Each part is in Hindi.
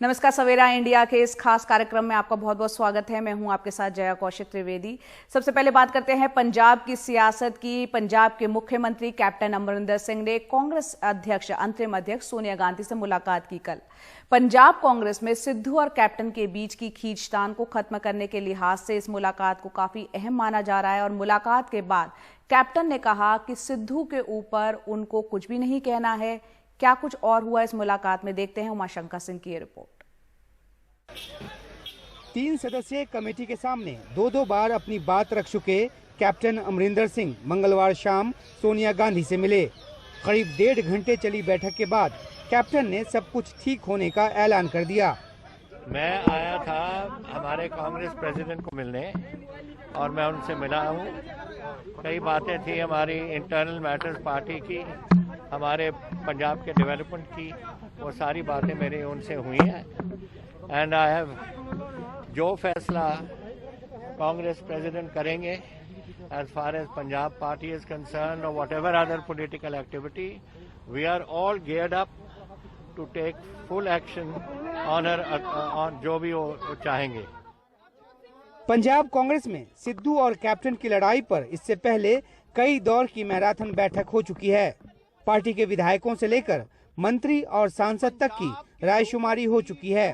नमस्कार, सवेरा इंडिया के इस खास कार्यक्रम में आपका बहुत बहुत स्वागत है। मैं हूं आपके साथ जया कौशिक त्रिवेदी। सबसे पहले बात करते हैं पंजाब की सियासत की। पंजाब के मुख्यमंत्री कैप्टन अमरिंदर सिंह ने कांग्रेस अध्यक्ष अंतरिम अध्यक्ष सोनिया गांधी से मुलाकात की। कल पंजाब कांग्रेस में सिद्धू और कैप्टन के बीच की खींचतान को खत्म करने के लिहाज से इस मुलाकात को काफी अहम माना जा रहा है और मुलाकात के बाद कैप्टन ने कहा कि सिद्धू के ऊपर उनको कुछ भी नहीं कहना है। क्या कुछ और हुआ इस मुलाकात में, देखते हैं उमाशंकर सिंह की ये रिपोर्ट। 3 सदस्यीय कमेटी के सामने दो बार अपनी बात रख चुके कैप्टन अमरिंदर सिंह मंगलवार शाम सोनिया गांधी से मिले। करीब 1.5 घंटे चली बैठक के बाद कैप्टन ने सब कुछ ठीक होने का ऐलान कर दिया। मैं आया था हमारे कांग्रेस प्रेसिडेंट को मिलने और मैं उनसे मिला हूँ। कई बातें थी हमारी इंटरनल मैटर्स पार्टी की, हमारे पंजाब के डेवलपमेंट की, वो सारी बातें मेरी उनसे हुई हैं। एंड आई हैव जो फैसला कांग्रेस प्रेसिडेंट करेंगे as far as Punjab party is concern और whatever other political activity, we are all geared up to take full action on जो भी वो चाहेंगे। पंजाब कांग्रेस में सिद्धू और कैप्टन की लड़ाई पर इससे पहले कई दौर की मैराथन बैठक हो चुकी है। पार्टी के विधायकों से लेकर मंत्री और सांसद तक की रायशुमारी हो चुकी है।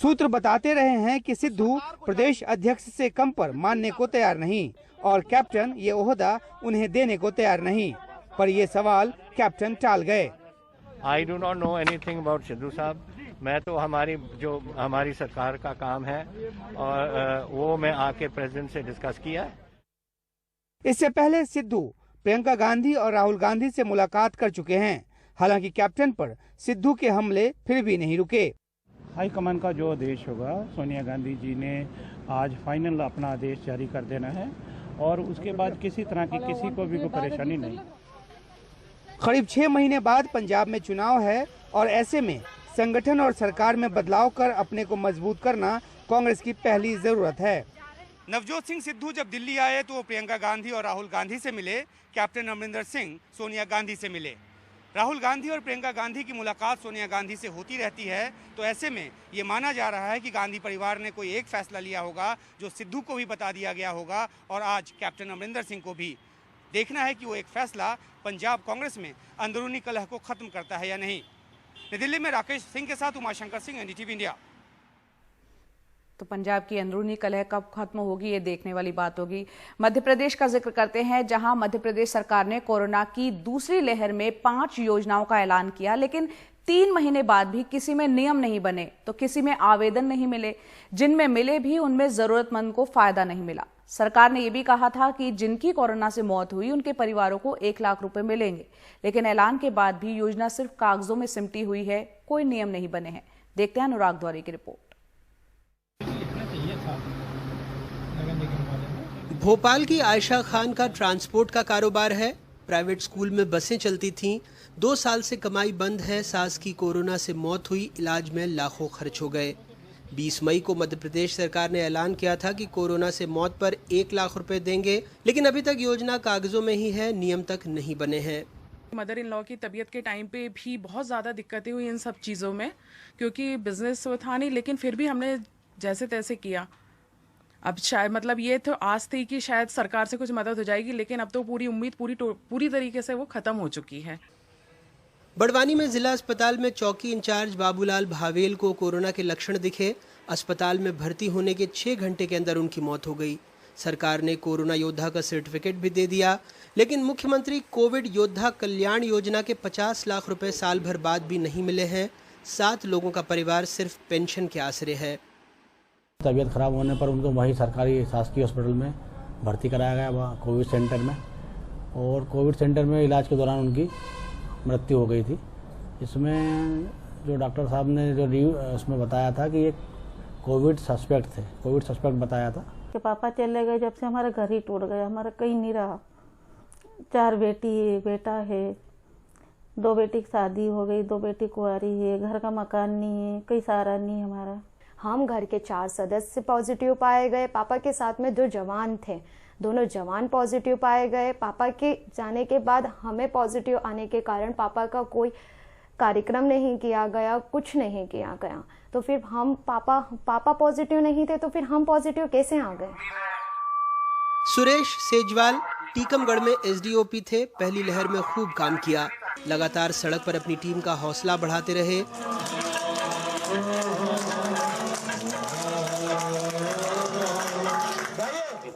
सूत्र बताते रहे हैं कि सिद्धू प्रदेश अध्यक्ष से कम पर मानने को तैयार नहीं और कैप्टन ये ओहदा उन्हें देने को तैयार नहीं, पर ये सवाल कैप्टन टाल गए। I do not know anything about Sidhu साहब। मैं तो हमारी सरकार का काम है और वो मैं आके प्रेसिडेंट से डिस्कस किया है। इससे पहले सिद्धू प्रियंका गांधी और राहुल गांधी से मुलाकात कर चुके हैं। हालांकि कैप्टन पर सिद्धू के हमले फिर भी नहीं रुके। हाईकमान का जो आदेश होगा, सोनिया गांधी जी ने आज फाइनल अपना आदेश जारी कर देना है और उसके बाद किसी तरह की किसी को भी कोई परेशानी नहीं। करीब 6 महीने बाद पंजाब में चुनाव है और ऐसे में संगठन और सरकार में बदलाव कर अपने को मजबूत करना कांग्रेस की पहली जरूरत है। नवजोत सिंह सिद्धू जब दिल्ली आए तो वो प्रियंका गांधी और राहुल गांधी से मिले। कैप्टन अमरिंदर सिंह सोनिया गांधी से मिले। राहुल गांधी और प्रियंका गांधी की मुलाकात सोनिया गांधी से होती रहती है, तो ऐसे में ये माना जा रहा है कि गांधी परिवार ने कोई एक फैसला लिया होगा जो सिद्धू को भी बता दिया गया होगा और आज कैप्टन अमरिंदर सिंह को भी। देखना है कि वो एक फैसला पंजाब कांग्रेस में अंदरूनी कलह को खत्म करता है या नहीं। नई दिल्ली में राकेश सिंह के साथ उमाशंकर सिंह, एनडीटीवी इंडिया। तो पंजाब की अंदरूनी कलह कब खत्म होगी, ये देखने वाली बात होगी। मध्य प्रदेश का जिक्र करते हैं, जहां मध्य प्रदेश सरकार ने कोरोना की दूसरी लहर में 5 योजनाओं का ऐलान किया, लेकिन 3 महीने बाद भी किसी में नियम नहीं बने तो किसी में आवेदन नहीं मिले। जिनमें मिले भी उनमें जरूरतमंद को फायदा नहीं मिला। सरकार ने यह भी कहा था कि जिनकी कोरोना से मौत हुई उनके परिवारों को 1 लाख रुपए मिलेंगे, लेकिन ऐलान के बाद भी योजना सिर्फ कागजों में सिमटी हुई है, कोई नियम नहीं बने हैं। देखते हैं अनुराग द्वारी की रिपोर्ट। भोपाल की आयशा खान का ट्रांसपोर्ट का कारोबार है। प्राइवेट स्कूल में बसें चलती थीं। 2 साल से कमाई बंद है। सास की कोरोना से मौत हुई, इलाज में लाखों खर्च हो गए। 20 मई को मध्य प्रदेश सरकार ने ऐलान किया था कि कोरोना से मौत पर 1 लाख रुपए देंगे, लेकिन अभी तक योजना कागजों में ही है, नियम तक नहीं बने हैं। मदर इन लॉ की तबीयत के टाइम पे भी बहुत ज़्यादा दिक्कतें हुई इन सब चीज़ों में, क्योंकि बिजनेस था नहीं, लेकिन फिर भी हमने जैसे तैसे किया। अब शायद मतलब ये तो आस थी कि शायद सरकार से कुछ मदद हो जाएगी, लेकिन अब तो पूरी उम्मीद पूरी तरीके से वो खत्म हो चुकी है। बड़वानी में जिला अस्पताल में चौकी इंचार्ज बाबूलाल भावेल को कोरोना के लक्षण दिखे। अस्पताल में भर्ती होने के 6 घंटे के अंदर उनकी मौत हो गई। सरकार ने कोरोना योद्धा का सर्टिफिकेट भी दे दिया, लेकिन मुख्यमंत्री कोविड योद्धा कल्याण योजना के 50 लाख रुपए साल भर बाद भी नहीं मिले हैं। 7 लोगों का परिवार सिर्फ पेंशन के आसरे है। तबीयत खराब होने पर उनको वही सरकारी शासकीय हॉस्पिटल में भर्ती कराया गया, वहाँ कोविड सेंटर में, और कोविड सेंटर में इलाज के दौरान उनकी मृत्यु हो गई थी। इसमें जो डॉक्टर साहब ने जो उसमें बताया था कि ये कोविड सस्पेक्ट थे, कोविड सस्पेक्ट बताया था। कि पापा चले गए जब से हमारा घर ही टूट गया, हमारा कहीं नहीं रहा। 4 बेटी है, बेटा है, 2 बेटी की शादी हो गई, 2 बेटी कुंवारी है, घर का मकान नहीं है, कोई सहारा नहीं हमारा। हम घर के 4 सदस्य पॉजिटिव पाए गए। पापा के साथ में 2 जवान थे, दोनों जवान पॉजिटिव पाए गए। पापा के जाने के बाद हमें पॉजिटिव आने के कारण पापा का कोई कार्यक्रम नहीं किया गया, कुछ नहीं किया गया। तो फिर हम पापा पॉजिटिव नहीं थे तो फिर हम पॉजिटिव कैसे आ गए। सुरेश सेजवाल टीकमगढ़ में एसडीओपी थे। पहली लहर में खूब काम किया, लगातार सड़क पर अपनी टीम का हौसला बढ़ाते रहे।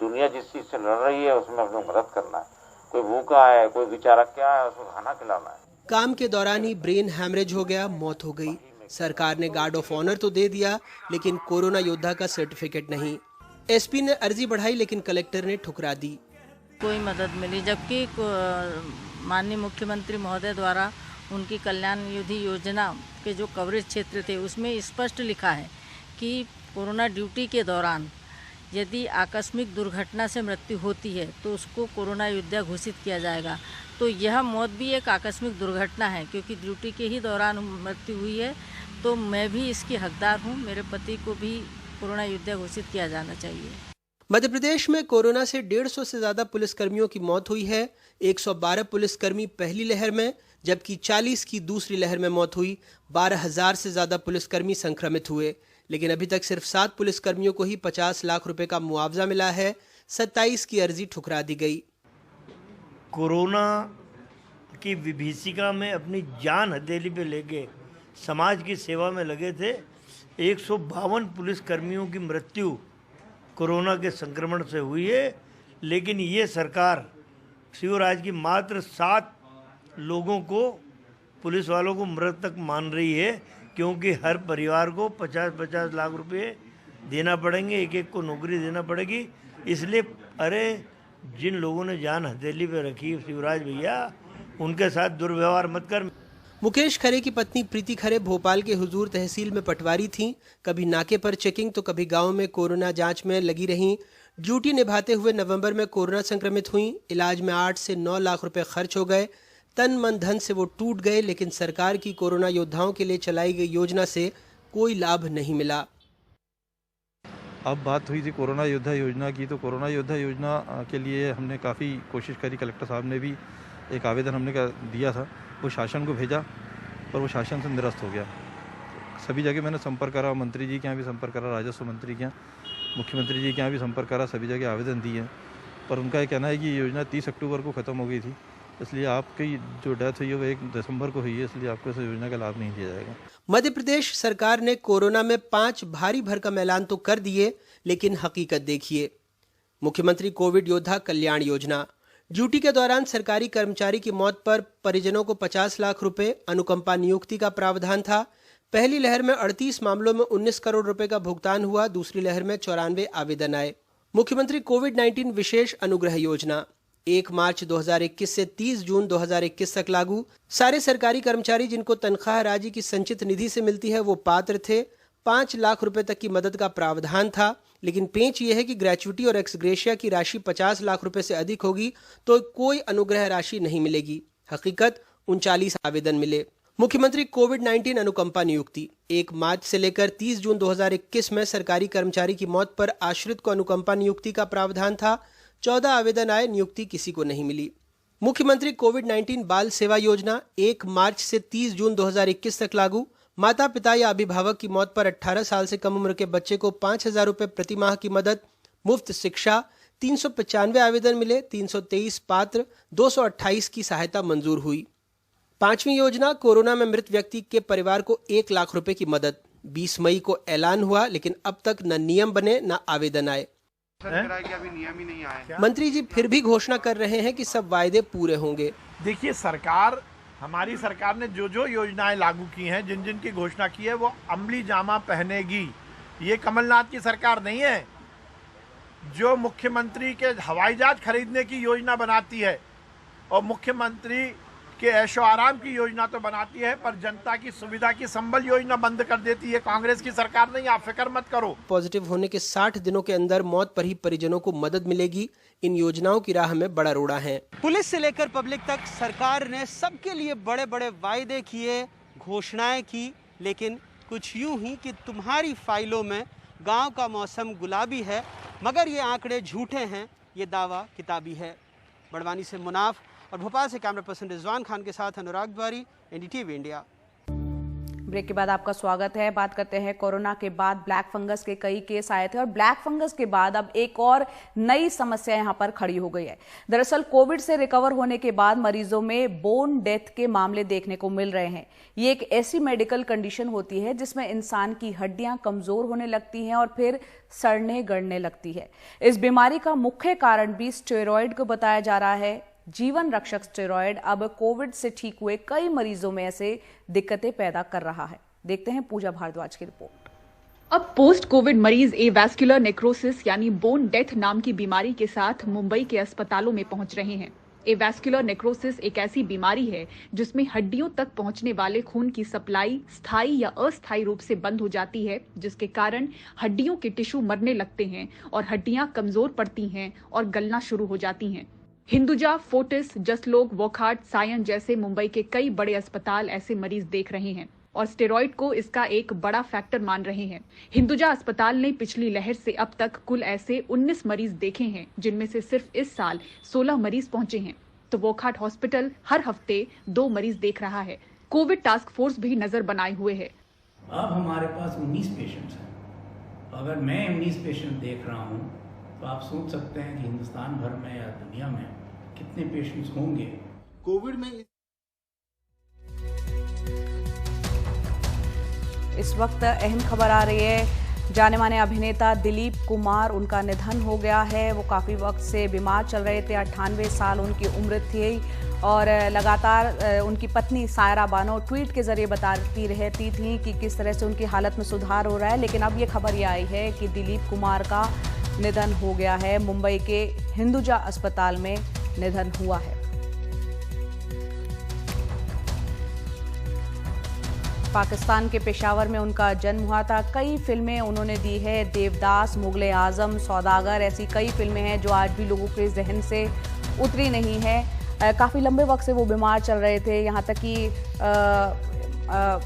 दुनिया जिस चीज से लड़ रही है उसमें अपनी मदद करना है। कोई भूखा है, कोई बेचारा क्या है, उसको खाना खिलाना है। काम के दौरान ही ब्रेन हैमरेज हो गया, मौत हो गई। सरकार ने गार्ड ऑफ ऑनर तो दे दिया, लेकिन कोरोना योद्धा का सर्टिफिकेट नहीं। एसपी ने अर्जी बढ़ाई, लेकिन कलेक्टर ने ठुकरा दी। कोई मदद मिली, जबकि माननीय मुख्यमंत्री महोदय द्वारा उनकी कल्याण निधि योजना के जो कवरेज क्षेत्र थे उसमें स्पष्ट लिखा है कि कोरोना ड्यूटी के दौरान यदि आकस्मिक दुर्घटना से मृत्यु होती है तो उसको कोरोना योद्धा घोषित किया जाएगा। तो यह मौत भी एक आकस्मिक दुर्घटना है, क्योंकि ड्यूटी के ही दौरान मृत्यु हुई है। तो मैं भी इसकी हकदार हूँ, मेरे पति को भी कोरोना योद्धा घोषित किया जाना चाहिए। मध्य प्रदेश में कोरोना से 150 से ज्यादा पुलिसकर्मियों की मौत हुई है। 112 पुलिसकर्मी पहली लहर में, जबकि 40 की दूसरी लहर में मौत हुई। 12,000 से ज्यादा पुलिसकर्मी संक्रमित हुए, लेकिन अभी तक सिर्फ 7 पुलिसकर्मियों को ही 50 लाख रुपए का मुआवजा मिला है। 27 की अर्जी ठुकरा दी गई। कोरोना की विभीषिका में अपनी जान हथेली पे लेके समाज की सेवा में लगे थे। 152 पुलिसकर्मियों की मृत्यु कोरोना के संक्रमण से हुई है, लेकिन ये सरकार शिवराज की मात्र 7 लोगों को, पुलिस वालों को मृतक मान रही है, क्योंकि हर परिवार को 50-50 लाख रुपए देना पड़ेंगे, एक एक को नौकरी देना पड़ेगी। इसलिए अरे जिन लोगों ने जान हथेली पे रखी शिवराज भैया, उनके साथ दुर्व्यवहार मत कर। मुकेश खरे की पत्नी प्रीति खरे भोपाल के हुजूर तहसील में पटवारी थीं। कभी नाके पर चेकिंग तो कभी गांव में कोरोना जांच में लगी रहीं। ड्यूटी निभाते हुए नवंबर में कोरोना संक्रमित हुई। इलाज में 8 से 9 लाख रुपए खर्च हो गए। तन मन धन से वो टूट गए, लेकिन सरकार की कोरोना योद्धाओं के लिए चलाई गई योजना से कोई लाभ नहीं मिला। अब बात हुई थी कोरोना योद्धा योजना की, तो कोरोना योद्धा योजना के लिए हमने काफ़ी कोशिश करी। कलेक्टर साहब ने भी एक आवेदन हमने दिया था, वो शासन को भेजा, पर वो शासन से निरस्त हो गया। सभी जगह मैंने संपर्क करा, मंत्री जी के यहाँ भी संपर्क करा, राजस्व मंत्री के यहाँ, मुख्यमंत्री जी के यहाँ भी संपर्क करा, सभी जगह आवेदन दिए, पर उनका ये कहना है कि ये योजना 30 अक्टूबर को ख़त्म हो गई थी, इसलिए आपकी जो डेथ हुई है वो 1 दिसंबर को हुई है, इसलिए आपको इस योजना का लाभ नहीं दिया जाएगा। मध्य प्रदेश सरकार ने कोरोना में 5 भारी भरकम ऐलान तो कर दिए, लेकिन हकीकत देखिए। मुख्यमंत्री कोविड योद्धा कल्याण योजना, ड्यूटी के दौरान सरकारी कर्मचारी की मौत पर परिजनों को 50 लाख रुपए अनुकंपा नियुक्ति का प्रावधान था। पहली लहर में 38 मामलों में 19 करोड़ रुपए का भुगतान हुआ। दूसरी लहर में 94 आवेदन आए। मुख्यमंत्री कोविड-19 विशेष अनुग्रह योजना 1 मार्च 2021 से 30 जून 2021 तक लागू। सारे सरकारी कर्मचारी जिनको तनख्वाह राज्य की संचित निधि से मिलती है वो पात्र थे। 5 लाख रुपए तक की मदद का प्रावधान था, लेकिन पेंच ये है कि ग्रेच्युटी और एक्सग्रेशिया की राशि 50 लाख रुपए से अधिक होगी तो कोई अनुग्रह राशि नहीं मिलेगी। हकीकत 39 आवेदन मिले। मुख्यमंत्री कोविड-19 अनुकंपा नियुक्ति 1 मार्च से लेकर 30 जून 2021 में सरकारी कर्मचारी की मौत पर आश्रित को अनुकंपा नियुक्ति का प्रावधान था। 14 आवेदन आए, नियुक्ति किसी को नहीं मिली। मुख्यमंत्री कोविड-19 बाल सेवा योजना 1 मार्च से 30 जून 2021 तक लागू। माता पिता या अभिभावक की मौत पर 18 साल से कम उम्र के बच्चे को 5,000 रुपए प्रति माह की मदद। मुफ्त शिक्षा 395 आवेदन मिले, 323 पात्र, 228 की सहायता मंजूर हुई। 5वीं योजना कोरोना में मृत व्यक्ति के परिवार को 1 लाख रुपए की मदद। 20 मई को ऐलान हुआ, लेकिन अब तक न नियम बने न आवेदन आए। अभी नियम ही नहीं आए। मंत्री जी फिर भी घोषणा कर रहे हैं कि सब वायदे पूरे होंगे। देखिए, हमारी सरकार ने जो जो योजनाएं लागू की हैं, जिन जिन की घोषणा की है, वो अमली जामा पहनेगी। ये कमलनाथ की सरकार नहीं है जो मुख्यमंत्री के हवाई जहाज खरीदने की योजना बनाती है और मुख्यमंत्री के ऐशो आराम की योजना तो बनाती है, पर जनता की सुविधा की संबल योजना बंद कर देती है। कांग्रेस की सरकार नहीं, आप फिक्र मत करो। पॉजिटिव होने के 60 दिनों के अंदर मौत पर ही परिजनों को मदद मिलेगी। इन योजनाओं की राह में बड़ा रोड़ा है। पुलिस से लेकर पब्लिक तक सरकार ने सबके लिए बड़े बड़े वायदे किए, घोषणाएं की, लेकिन कुछ यूं ही कि तुम्हारी फाइलों में गांव का मौसम गुलाबी है, मगर ये आंकड़े झूठे हैं, ये दावा किताबी है। बड़वानी से मुनाफ और भोपाल से कैमरा पर्सन रिजवान खान के साथ अनुराग द्वारी, एनडीटीवी इंडिया। ब्रेक के बाद आपका स्वागत है। बात करते हैं कोरोना के बाद ब्लैक फंगस के कई केस आए थे और ब्लैक फंगस के बाद अब एक और नई समस्या यहां पर खड़ी हो गई है। दरअसल कोविड से रिकवर होने के बाद मरीजों में बोन डेथ के मामले देखने को मिल रहे हैं। ये एक ऐसी मेडिकल कंडीशन होती है जिसमें इंसान की हड्डियां कमजोर होने लगती हैं और फिर सड़ने गड़ने लगती है। इस बीमारी का मुख्य कारण भी स्टेरॉयड को बताया जा रहा है। जीवन रक्षक स्टेरॉयड अब कोविड से ठीक हुए कई मरीजों में ऐसे दिक्कतें पैदा कर रहा है। देखते हैं पूजा भारद्वाज की रिपोर्ट। अब पोस्ट कोविड मरीज एवैस्कुलर नेक्रोसिस यानी बोन डेथ नाम की बीमारी के साथ मुंबई के अस्पतालों में पहुंच रहे हैं। एवैस्कुलर नेक्रोसिस एक ऐसी बीमारी है जिसमें हड्डियों तक पहुंचने वाले खून की सप्लाई स्थायी या अस्थायी रूप से बंद हो जाती है, जिसके कारण हड्डियों के टिश्यू मरने लगते हैं और हड्डियां कमजोर पड़ती हैं और गलना शुरू हो जाती हैं। हिंदुजा, फोर्टिस, जसलोक, वॉकहार्ट, सायन जैसे मुंबई के कई बड़े अस्पताल ऐसे मरीज देख रहे हैं और स्टेरॉयड को इसका एक बड़ा फैक्टर मान रहे हैं। हिंदुजा अस्पताल ने पिछली लहर से अब तक कुल ऐसे 19 मरीज देखे हैं, जिनमें से सिर्फ इस साल 16 मरीज पहुंचे हैं। तो वॉकहार्ट हॉस्पिटल हर हफ्ते 2 मरीज देख रहा है। कोविड टास्क फोर्स भी नजर बनाए हुए है। अब हमारे पास 19 पेशेंट्स हैं। अगर मैं 19 पेशेंट देख रहा हूँ तो आप सोच सकते हैं कि हिंदुस्तान भर में या दुनिया में कितने पेशेंट्स होंगे। कोविड में इस वक्त अहम खबर आ रही है। जाने माने अभिनेता दिलीप कुमार, उनका निधन हो गया है। वो काफी वक्त से बीमार चल रहे थे। 98 साल उनकी उम्र थी और लगातार उनकी पत्नी सायरा बानो ट्वीट के जरिए बताती रहती थी कि किस तरह से उनकी हालत में सुधार हो रहा है। लेकिन अब ये खबर ये आई है कि दिलीप कुमार का निधन हो गया है। मुंबई के हिंदुजा अस्पताल में निधन हुआ है। पाकिस्तान के पेशावर में उनका जन्म हुआ था। कई फिल्में उन्होंने दी है, देवदास, मुगले आजम, सौदागर, ऐसी कई फिल्में हैं जो आज भी लोगों के जहन से उतरी नहीं है। काफ़ी लंबे वक्त से वो बीमार चल रहे थे, यहाँ तक कि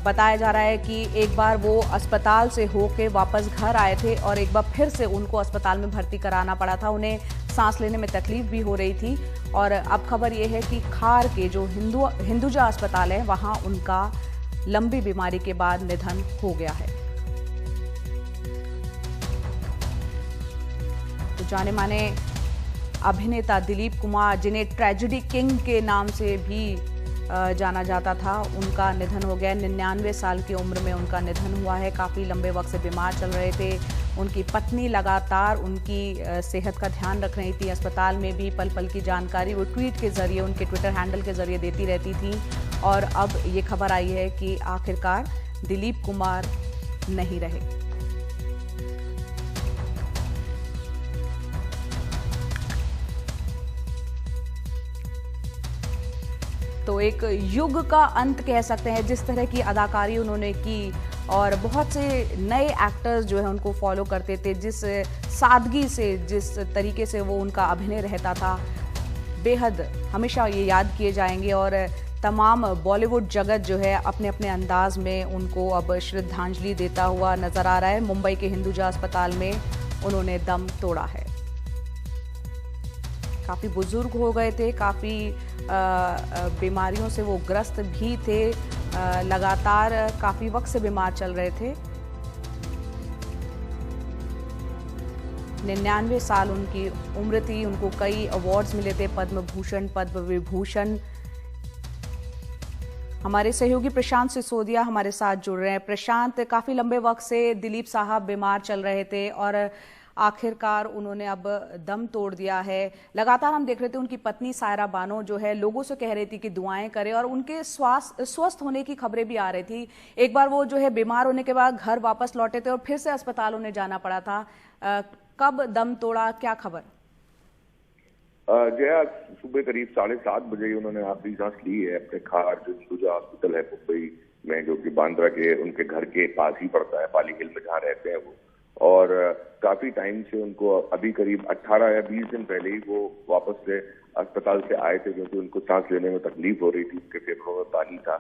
बताया जा रहा है कि एक बार वो अस्पताल से होके वापस घर आए थे और एक बार फिर से उनको अस्पताल में भर्ती कराना पड़ा था। उन्हें सांस लेने में तकलीफ भी हो रही थी और अब खबर ये है कि खार के जो हिंदुजा अस्पताल है वहाँ उनका लंबी बीमारी के बाद निधन हो गया है। तो जाने माने अभिनेता दिलीप कुमार, जिन्हें ट्रेजेडी किंग के नाम से भी जाना जाता था, उनका निधन हो गया। 99 साल की उम्र में उनका निधन हुआ है। काफ़ी लंबे वक्त से बीमार चल रहे थे। उनकी पत्नी लगातार उनकी सेहत का ध्यान रख रही थी। अस्पताल में भी पल पल की जानकारी वो ट्वीट के जरिए, उनके ट्विटर हैंडल के जरिए देती रहती थी। और अब ये खबर आई है कि आखिरकार दिलीप कुमार नहीं रहे। तो एक युग का अंत कह सकते हैं। जिस तरह की अदाकारी उन्होंने की और बहुत से नए एक्टर्स जो है उनको फॉलो करते थे, जिस सादगी से, जिस तरीके से वो उनका अभिनय रहता था, बेहद हमेशा ये याद किए जाएंगे। और तमाम बॉलीवुड जगत जो है अपने अपने अंदाज में उनको अब श्रद्धांजलि देता हुआ नजर आ रहा है। मुंबई के हिंदुजा अस्पताल में उन्होंने दम तोड़ा है। काफ़ी बुजुर्ग हो गए थे, काफ़ी बीमारियों से वो ग्रस्त भी थे, लगातार काफ़ी वक्त से बीमार चल रहे थे। 99 साल उनकी उम्र थी। उनको कई अवार्ड्स मिले थे, पद्म भूषण, पद्म विभूषण। हमारे सहयोगी प्रशांत सिसोदिया हमारे साथ जुड़ रहे हैं। प्रशांत, काफ़ी लंबे वक्त से दिलीप साहब बीमार चल रहे थे और आखिरकार उन्होंने अब दम तोड़ दिया है। लगातार हम देख रहे थे उनकी पत्नी सायरा बानो जो है लोगों से कह रही थी कि दुआएं करें और उनके स्वस्थ होने की खबरें भी आ रही थी। एक बार वो जो है बीमार होने के बाद घर वापस लौटे थे और फिर से अस्पताल उन्हें जाना पड़ा था। कब दम तोड़ा, क्या खबर? जया, सुबह करीब 7:30 बजे उन्होंने आखिरी सांस ली है अपने खार जो हिंदुजा हॉस्पिटल है मुंबई में, जो कि बांद्रा के उनके घर के पास ही पड़ता है, पाली हिल में जहाँ रहते हैं वो। और काफी टाइम से उनको, अभी करीब 18 या 20 दिन पहले ही वो वापस से अस्पताल से आए थे, क्योंकि उनको सांस लेने में तकलीफ हो रही थी। उनके फेफड़ों में पानी था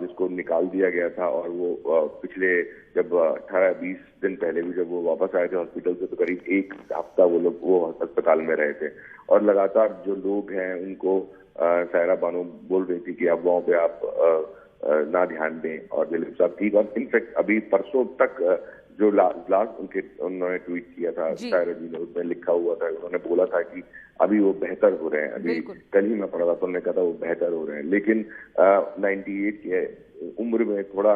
जिसको निकाल दिया गया था। और वो पिछले जब 18-20 दिन पहले भी जब वो वापस आए थे हॉस्पिटल से, तो करीब 1 हफ्ता वो अस्पताल में रहे थे। और लगातार जो लोग हैं उनको सायरा बानो बोल रही थी कि अब वहाँ पे आप ना ध्यान दें और दिलीप साहब ठीक। और इनफैक्ट अभी परसों तक जो लास्ट उन्होंने ट्वीट किया था शायद जी ने, उसमें लिखा हुआ था, उन्होंने बोला था कि अभी वो बेहतर हो रहे हैं। अभी कल ही मैं पढ़ा था तो उन्होंने कहा था वो बेहतर हो रहे हैं, लेकिन 98 के उम्र में थोड़ा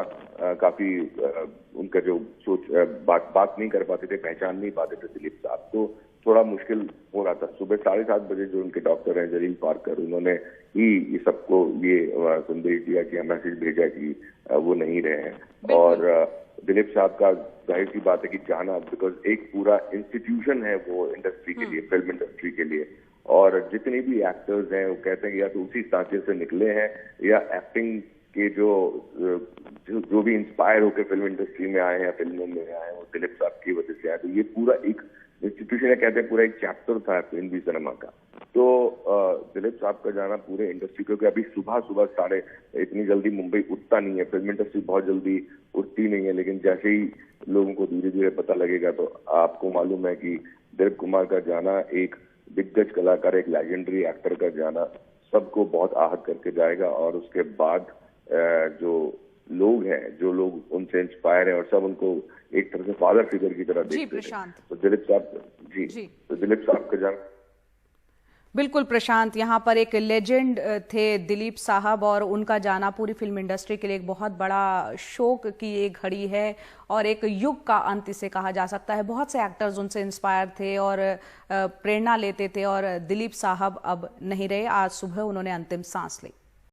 काफी उनका जो सोच बात नहीं कर पाते थे, पहचान नहीं पाते थे दिलीप साहब, तो थोड़ा मुश्किल हो रहा था। सुबह 7:30 बजे जो उनके डॉक्टर हैं जलील पारकर, उन्होंने ही सबको ये संदेश दिया कि मैसेज भेजा कि वो नहीं रहे हैं। और दिलीप साहब का जाहिर सी बात है कि जाना, बिकॉज एक पूरा इंस्टीट्यूशन है वो इंडस्ट्री के लिए, फिल्म इंडस्ट्री के लिए, और जितने भी एक्टर्स हैं वो कहते हैं कि या तो उसी सांचे से निकले हैं या एक्टिंग के जो भी इंस्पायर होकर फिल्म इंडस्ट्री में आए हैं, फिल्मों में आए हैं, वो दिलीप साहब की वजह से आए। तो ये पूरा एक इंस्टीट्यूशन है, कहते हैं पूरा एक चैप्टर था हिंदी सिनेमा का। तो दिलीप साहब का जाना पूरे इंडस्ट्री, क्योंकि अभी सुबह साढ़े इतनी जल्दी मुंबई उठता नहीं है, फिल्म इंडस्ट्री बहुत जल्दी उठती नहीं है, लेकिन जैसे ही लोगों को धीरे धीरे पता लगेगा तो आपको मालूम है कि दिलीप कुमार का जाना, एक दिग्गज कलाकार, एक लेजेंडरी एक्टर का जाना सबको बहुत आहत करके जाएगा। और उसके बाद जो लोग हैं, जो लोग उनसे इंस्पायर हैं और सब उनको एक तरह से फादर फिगर की तरह देखते हैं, तो दिलीप साहब तो दिलीप साहब का जाना। बिल्कुल प्रशांत, यहाँ पर एक लेजेंड थे दिलीप साहब और उनका जाना पूरी फिल्म इंडस्ट्री के लिए एक बहुत बड़ा शोक की एक घड़ी है और एक युग का अंत इसे कहा जा सकता है। बहुत से एक्टर्स उनसे इंस्पायर थे और प्रेरणा लेते थे और दिलीप साहब अब नहीं रहे। आज सुबह उन्होंने अंतिम सांस ली।